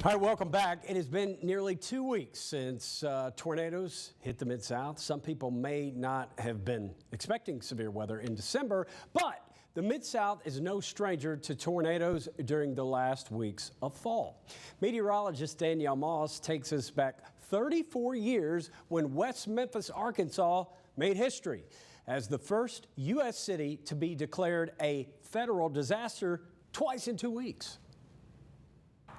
All right, welcome back. It has been nearly 2 weeks since tornadoes hit the Mid-South. Some people may not have been expecting severe weather in December, but the Mid-South is no stranger to tornadoes during the last weeks of fall. Meteorologist Danielle Moss takes us back 34 years when West Memphis, Arkansas made history as the first U.S. city to be declared a federal disaster twice in 2 weeks.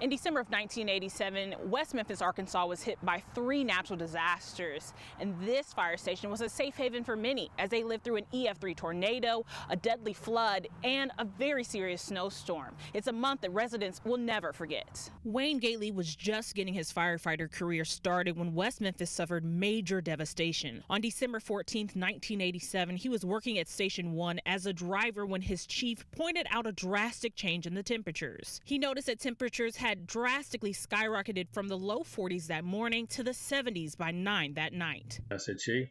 In December of 1987, West Memphis, Arkansas was hit by 3 natural disasters. And this fire station was a safe haven for many as they lived through an EF3 tornado, a deadly flood, and a very serious snowstorm. It's a month that residents will never forget. Wayne Gately was just getting his firefighter career started when West Memphis suffered major devastation. On December 14, 1987, he was working at Station 1 as a driver when his chief pointed out a drastic change in the temperatures. He noticed that temperatures had drastically skyrocketed from the low 40s that morning to the 70s by 9 that night. I said, Chief,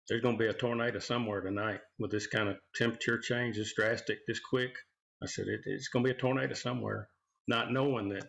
there's going to be a tornado somewhere tonight with this kind of temperature change, this drastic, this quick. I said, it's going to be a tornado somewhere, not knowing that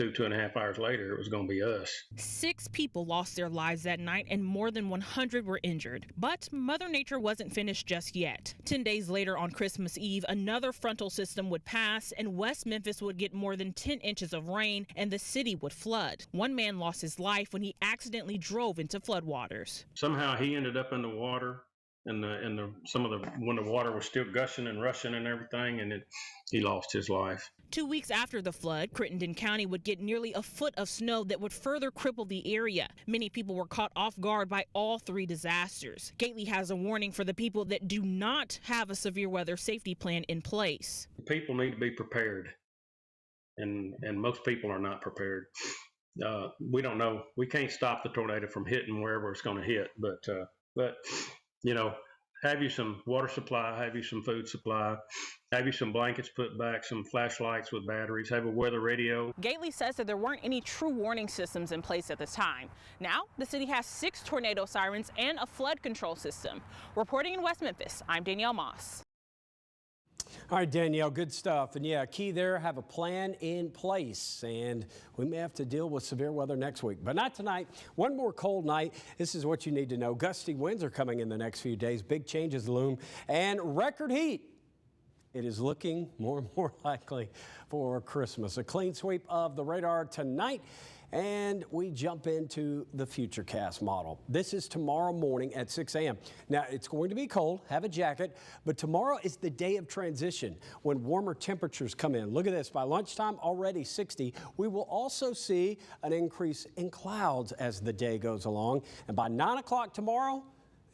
2.5 hours later, it was going to be us. 6 people lost their lives that night and more than 100 were injured. But Mother Nature wasn't finished just yet. 10 days later on Christmas Eve, another frontal system would pass and West Memphis would get more than 10 inches of rain and the city would flood. One man lost his life when he accidentally drove into floodwaters. Somehow he ended up in the water and when the water was still gushing and rushing and everything, and he lost his life. 2 weeks after the flood, Crittenden County would get nearly a foot of snow that would further cripple the area. Many people were caught off guard by all 3 disasters. Gately has a warning for the people that do not have a severe weather safety plan in place. People need to be prepared, and most people are not prepared. We don't know. We can't stop the tornado from hitting wherever it's going to hit, but you know, have you some water supply, have you some food supply, have you some blankets put back, some flashlights with batteries, have a weather radio. Gately says that there weren't any true warning systems in place at this time. Now, the city has 6 tornado sirens and a flood control system. Reporting in West Memphis, I'm Danielle Moss. All right, Danielle, good stuff. And yeah, key there, have a plan in place. And we may have to deal with severe weather next week, but not tonight. One more cold night. This is what you need to know. Gusty winds are coming in the next few days. Big changes loom and record heat. It is looking more and more likely for Christmas. A clean sweep of the radar tonight. And we jump into the Futurecast model. This is tomorrow morning at 6 a.m. Now, it's going to be cold, have a jacket, but tomorrow is the day of transition when warmer temperatures come in. Look at this, by lunchtime, already 60. We will also see an increase in clouds as the day goes along. And by 9 o'clock tomorrow,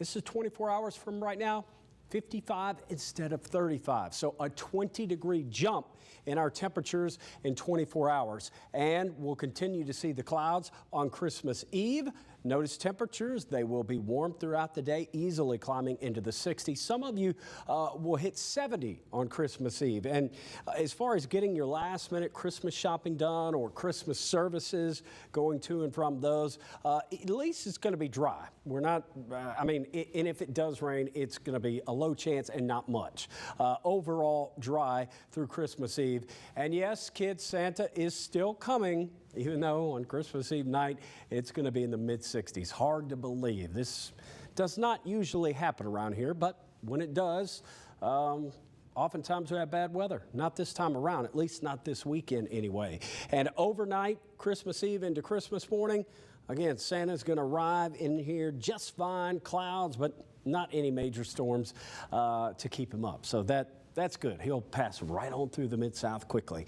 this is 24 hours from right now, 55 instead of 35. So a 20-degree jump in our temperatures in 24 hours. And we'll continue to see the clouds on Christmas Eve. Notice temperatures, they will be warm throughout the day, easily climbing into the 60s. Some of you will hit 70 on Christmas Eve. And as far as getting your last minute Christmas shopping done or Christmas services, going to and from those, at least it's going to be dry. We're not, and if it does rain, it's going to be a low chance and not much. Overall dry through Christmas Eve. And yes, kids, Santa is still coming. Even though on Christmas Eve night, it's going to be in the mid-60s. Hard to believe. This does not usually happen around here, but when it does, oftentimes we have bad weather. Not this time around, at least not this weekend anyway. And overnight, Christmas Eve into Christmas morning, again, Santa's going to arrive in here just fine. Clouds, but not any major storms to keep him up. So that's good. He'll pass right on through the Mid-South quickly.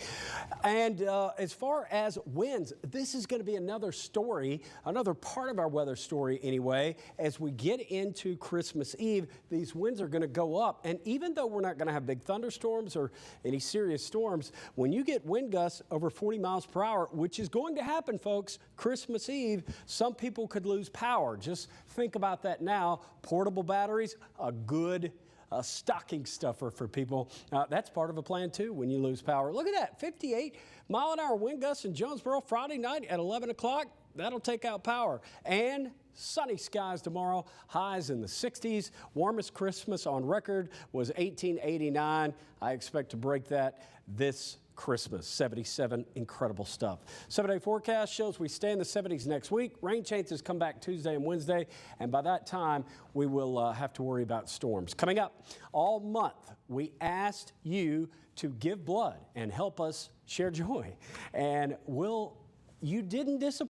And as far as winds, this is going to be another story, another part of our weather story anyway. As we get into Christmas Eve, these winds are going to go up. And even though we're not going to have big thunderstorms or any serious storms, when you get wind gusts over 40 miles per hour, which is going to happen, folks, Christmas Eve, some people could lose power. Just think about that now. Portable batteries, a good stocking stuffer for people. That's part of a plan too when you lose power. Look at that, 58-mile-an-hour wind gusts in Jonesboro Friday night at 11 o'clock. That'll take out power. And sunny skies tomorrow, highs in the 60s. Warmest Christmas on record was 1889. I expect to break that this Christmas. 77, incredible stuff. 7-day forecast shows we stay in the 70s next week. Rain chances come back Tuesday and Wednesday, and by that time, we will have to worry about storms. Coming up all month, we asked you to give blood and help us share joy. And you didn't disappoint.